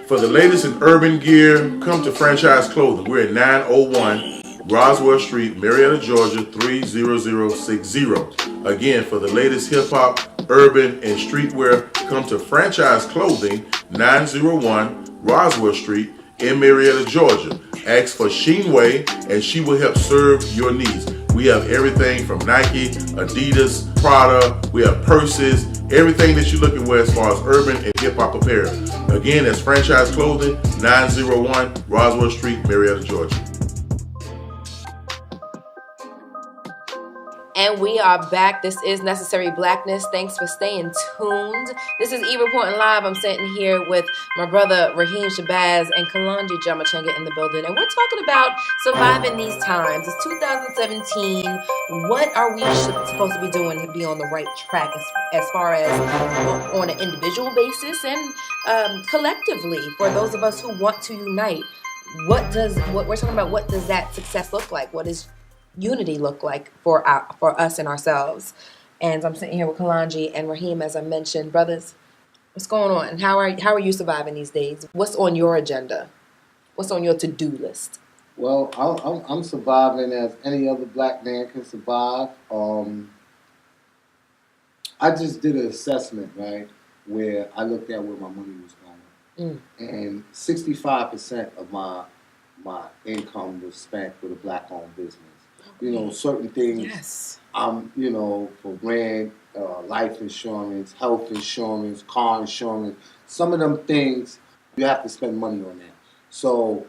For the latest in urban gear, come to Franchise Clothing. We're at 901 Roswell Street, Marietta, Georgia, 30060. Again, for the latest hip-hop, urban, and streetwear, come to Franchise Clothing, 901 Roswell Street in Marietta, Georgia. Ask for Sheenway, and she will help serve your needs. We have everything from Nike, Adidas, Prada. We have purses, everything that you're looking for as far as urban and hip-hop apparel. Again, that's Franchise Clothing, 901 Roswell Street, Marietta, Georgia. And we are back. This is Necessary Blackness. Thanks for staying tuned. This is E Reporting Live. I'm sitting here with my brother Rahiem Shabazz and Kalonji Changa in the building. And we're talking about surviving these times. It's 2017. What are we supposed to be doing to be on the right track as far as on an individual basis and collectively for those of us who want to unite? What we're talking about, what does that success look like? What does unity look like for us and ourselves? And I'm sitting here with Kalonji and Rahiem, as I mentioned. Brothers, what's going on? How are you surviving these days? What's on your agenda? What's on your to-do list? Well, I'm surviving as any other black man can survive. I just did an assessment, right, where I looked at where my money was going. And 65% of my income was spent with a black-owned business. You know, certain things, Yes. For rent, life insurance, health insurance, car insurance, some of them things, you have to spend money on that. So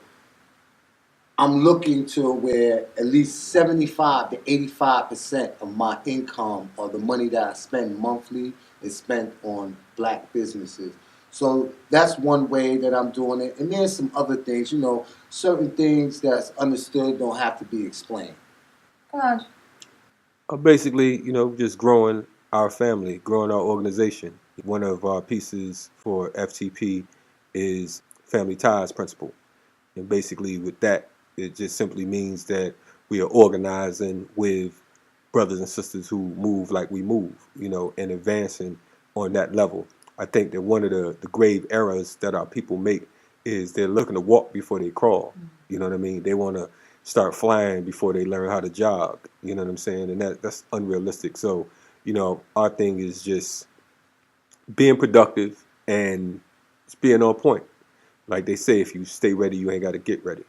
I'm looking to where at least 75 to 85% of my income or the money that I spend monthly is spent on black businesses. So that's one way that I'm doing it. And there's some other things, certain things that's understood don't have to be explained. Kalonji. Basically, just growing our family, growing our organization. One of our pieces for FTP is family ties principle. And basically with that, it just simply means that we are organizing with brothers and sisters who move like we move, and advancing on that level. I think that one of the grave errors that our people make is they're looking to walk before they crawl. You know what I mean? They want to start flying before they learn how to jog. You know what I'm saying? And that's unrealistic. So, our thing is just being productive and just being on point. Like they say, if you stay ready, you ain't got to get ready.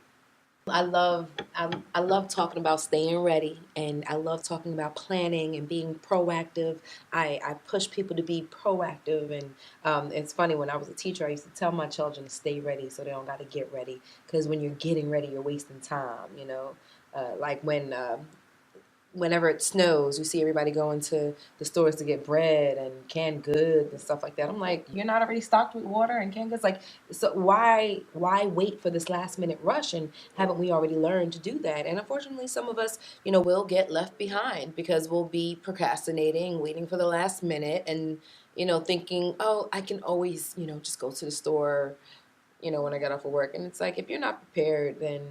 I love talking about staying ready, and I love talking about planning and being proactive. I push people to be proactive, and it's funny, when I was a teacher, I used to tell my children to stay ready so they don't got to get ready, because when you're getting ready, you're wasting time, like whenever it snows, you see everybody going to the stores to get bread and canned goods and stuff like that. I'm like, you're not already stocked with water and canned goods? Like, so why wait for this last minute rush? And haven't we already learned to do that? And unfortunately, some of us, will get left behind because we'll be procrastinating, waiting for the last minute, and, thinking, oh, I can always, just go to the store, when I get off of work. And it's like, if you're not prepared, then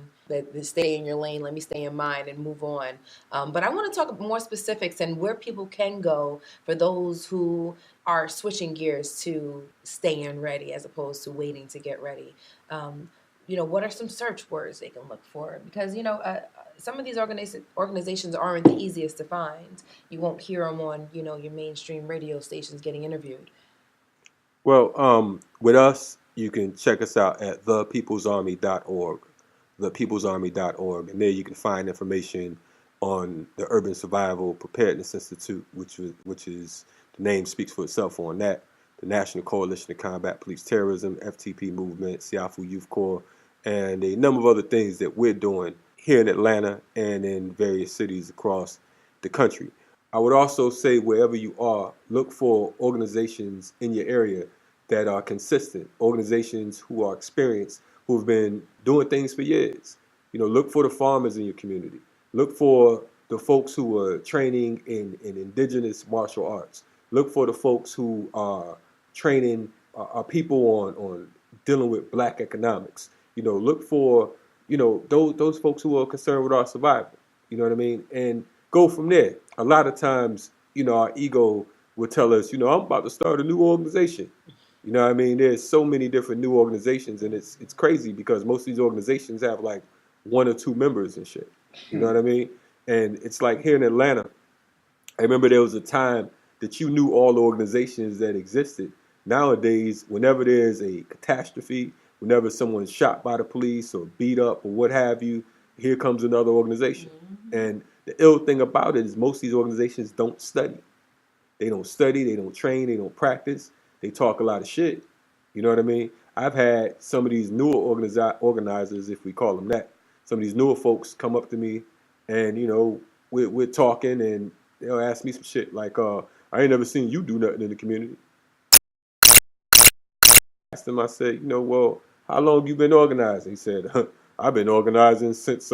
stay in your lane, let me stay in mine and move on. But I want to talk more specifics and where people can go for those who are switching gears to staying ready as opposed to waiting to get ready. What are some search words they can look for? Because, some of these organizations aren't the easiest to find. You won't hear them on, your mainstream radio stations getting interviewed. Well, with us, you can check us out at thepeoplesarmy.org, thepeoplesarmy.org, and there you can find information on the Urban Survival Preparedness Institute, which is the name speaks for itself on that, the National Coalition to Combat Police Terrorism, FTP Movement, Siafu Youth Corps, and a number of other things that we're doing here in Atlanta and in various cities across the country. I would also say wherever you are, look for organizations in your area that are consistent, organizations who are experienced, who have been doing things for years. Look for the farmers in your community. Look for the folks who are training in indigenous martial arts. Look for the folks who are training our people on dealing with black economics. Look for, those folks who are concerned with our survival. You know what I mean? And go from there. A lot of times, our ego will tell us, I'm about to start a new organization. You know what I mean? There's so many different new organizations, and it's crazy because most of these organizations have like 1 or 2 members and shit. You know what I mean? And it's like here in Atlanta, I remember there was a time that you knew all the organizations that existed. Nowadays, whenever there's a catastrophe, whenever someone's shot by the police or beat up or what have you, here comes another organization. Mm-hmm. And the ill thing about it is most of these organizations don't study. They don't study, they don't train, they don't practice. They talk a lot of shit. You know what I mean? I've had some of these newer organizers, if we call them that, some of these newer folks come up to me and, we're talking and they'll ask me some shit like, I ain't never seen you do nothing in the community. I asked him, I said, well, how long you been organizing? He said, I've been organizing since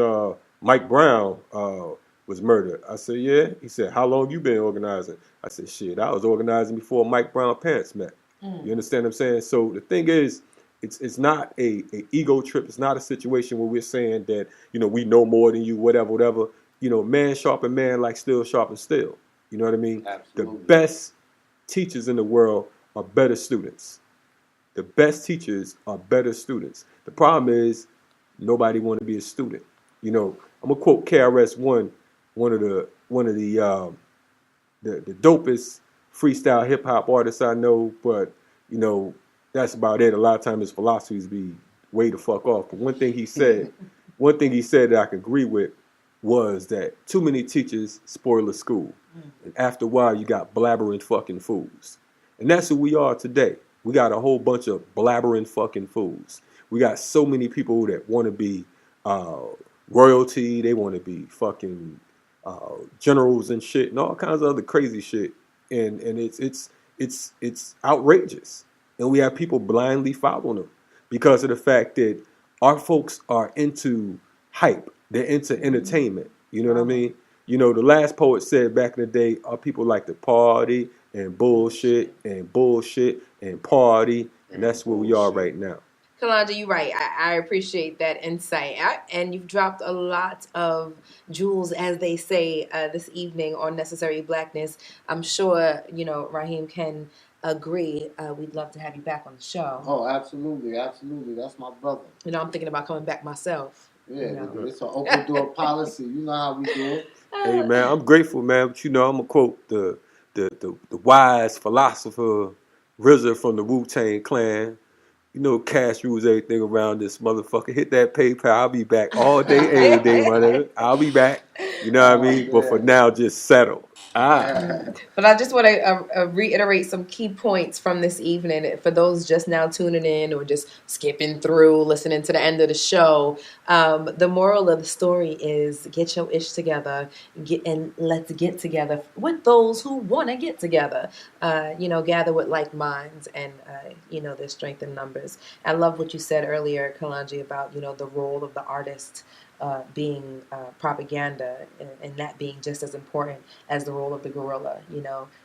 Mike Brown was murdered. I said, yeah. He said, how long you been organizing? I said, shit, I was organizing before Mike Brown parents met. You understand what I'm saying? So the thing is, it's not a ego trip. It's not a situation where we're saying that, we know more than you, whatever. Man sharpen man like steel sharpen steel. You know what I mean? Absolutely. The best teachers in the world are better students. The best teachers are better students. The problem is nobody want to be a student. I'm gonna quote KRS-One, one of the dopest freestyle hip hop artists I know, but that's about it. A lot of times his philosophies be way the fuck off. But one thing he said that I could agree with was that too many teachers spoil a school. And after a while you got blabbering fucking fools. And that's who we are today. We got a whole bunch of blabbering fucking fools. We got so many people that want to be royalty. They want to be fucking generals and shit and all kinds of other crazy shit. And it's outrageous. And we have people blindly following them because of the fact that our folks are into hype. They're into entertainment. You know what I mean? The last poet said back in the day, our people like to party and bullshit and party. And that's where we are right now. Kalonji, you're right. I appreciate that insight. And you've dropped a lot of jewels, as they say, this evening on Necessary Blackness. I'm sure, Rahiem can agree. We'd love to have you back on the show. Oh, absolutely. Absolutely. That's my brother. I'm thinking about coming back myself. Yeah, it's an open door policy. You know how we do it. Hey, man, I'm grateful, man. But, I'm going to quote the wise philosopher RZA from the Wu-Tang Clan. Cash rules everything around this motherfucker. Hit that PayPal. I'll be back all day, every day, my nigga. I'll be back. You know what I mean? But for now, just settle. But I just want to reiterate some key points from this evening for those just now tuning in or just skipping through, listening to the end of the show. The moral of the story is get your ish together, and let's get together with those who want to get together. Gather with like minds, and there's strength in numbers. I love what you said earlier, Kalonji, about the role of the artist. Being propaganda and that being just as important as the role of the guerrilla,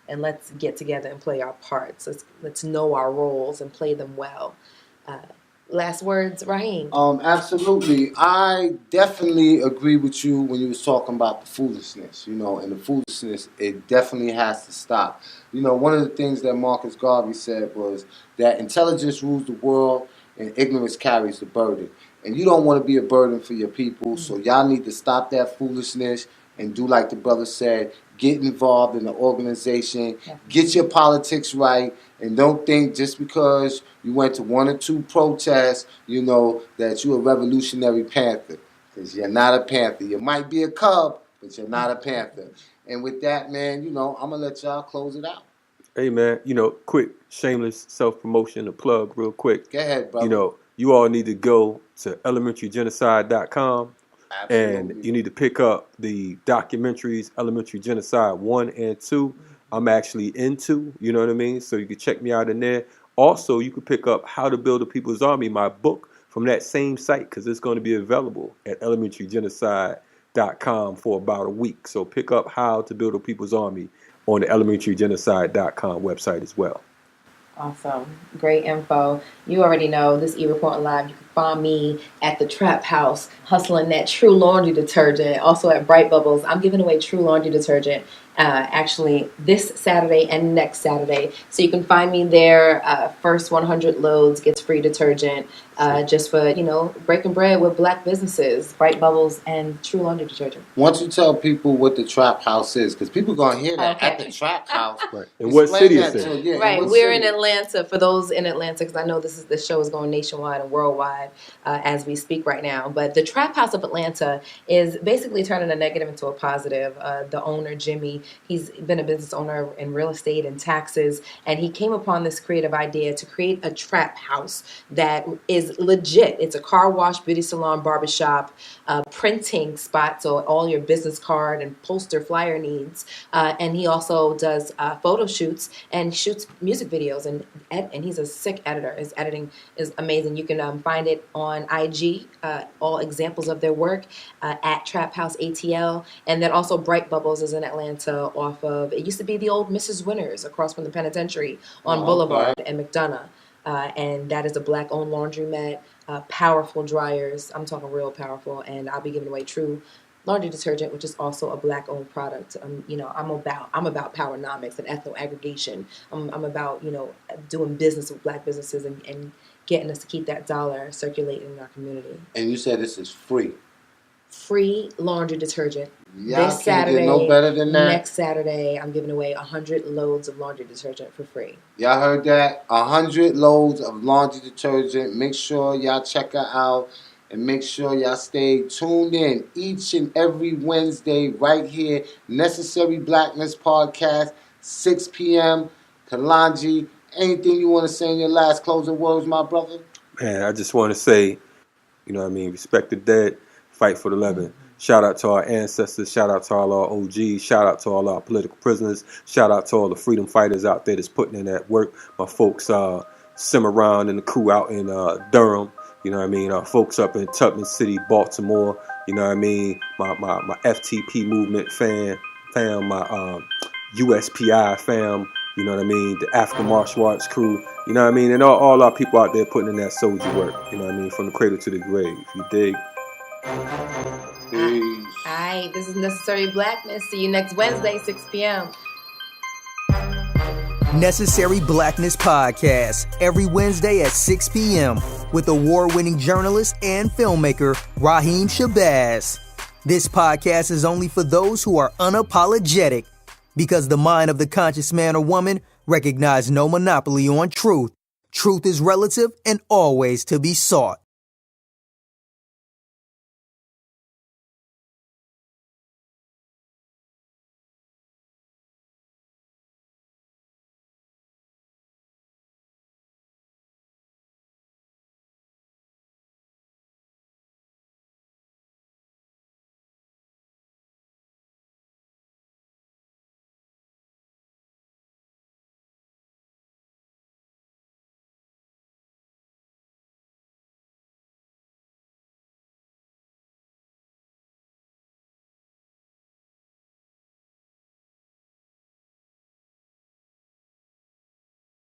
and let's get together and play our parts. Let's know our roles and play them well. Last words, Rahiem. Absolutely. I definitely agree with you when you was talking about the foolishness, and the foolishness, it definitely has to stop. One of the things that Marcus Garvey said was that intelligence rules the world and ignorance carries the burden. And you don't want to be a burden for your people, so y'all need to stop that foolishness and do like the brother said, get involved in the organization, get your politics right, and don't think just because you went to one or two protests, that you're a revolutionary panther, because you're not a panther. You might be a cub, but you're not a panther. And with that, man, I'm going to let y'all close it out. Hey, man, quick, shameless self-promotion, a plug real quick. Go ahead, brother. You all need to go to elementarygenocide.com. Absolutely. And you need to pick up the documentaries, Elementary Genocide 1 and 2. I'm actually into, you know what I mean? So you can check me out in there. Also, you can pick up How to Build a People's Army, my book, from that same site, because it's going to be available at elementarygenocide.com for about a week. So pick up How to Build a People's Army on the elementarygenocide.com website as well. Awesome. Great info. You already know this E-Report Live. You can find me at the Trap House hustling that True Laundry detergent. Also at Bright Bubbles. I'm giving away True Laundry detergent actually this Saturday and next Saturday. So you can find me there. First 100 loads gets free detergent just for, breaking bread with black businesses. Bright Bubbles and True Laundry detergent. Once you tell people what the Trap House is, because people going to hear that at the Trap House. Right. And what city is it? Yeah, right. We're in Atlanta. For those in Atlanta, because I know this show is going nationwide and worldwide as we speak right now. But the Trap House of Atlanta is basically turning a negative into a positive. The owner, Jimmy, community. He's been a business owner in real estate and taxes, and he came upon this creative idea to create a trap house that is legit. It's a car wash, beauty salon, barbershop, printing spot, so all your business card and poster flyer needs. And he also does photo shoots and shoots music videos, and he's a sick editor. His editing is amazing. You can find it on IG, all examples of their work at Trap House ATL. And then also Bright Bubbles is in Atlanta off of, it used to be the old Mrs. Winners across from the penitentiary on Boulevard and McDonough. And that is a black-owned laundromat, powerful dryers. I'm talking real powerful. And I'll be giving away True laundry detergent, which is also a black-owned product. I'm about powernomics and ethno aggregation. I'm about doing business with black businesses and getting us to keep that dollar circulating in our community. And you said this is free. Free laundry detergent. Y'all This Saturday, can't get no better than that. Next Saturday, I'm giving away 100 loads of laundry detergent for free. Y'all heard that? 100 loads of laundry detergent. Make sure y'all check her out. And make sure y'all stay tuned in each and every Wednesday right here. Necessary Blackness Podcast, 6 p.m. Kalonji, anything you want to say in your last closing words, my brother? Man, I just want to say, respect the dead, fight for the living. Shout out to our ancestors. Shout out to all our OGs. Shout out to all our political prisoners. Shout out to all the freedom fighters out there that's putting in that work. My folks, Cimarron and the crew out in Durham. Our folks up in Tubman City, Baltimore. My FTP movement fam, my USPI fam. The African martial arts crew. And all our people out there putting in that soldier work. From the cradle to the grave. You dig? Peace. All right, this is Necessary Blackness. See you next Wednesday, 6 p.m. Necessary Blackness Podcast, every Wednesday at 6 p.m. with award-winning journalist and filmmaker Rahiem Shabazz. This podcast is only for those who are unapologetic, because the mind of the conscious man or woman recognizes no monopoly on truth. Truth is relative and always to be sought.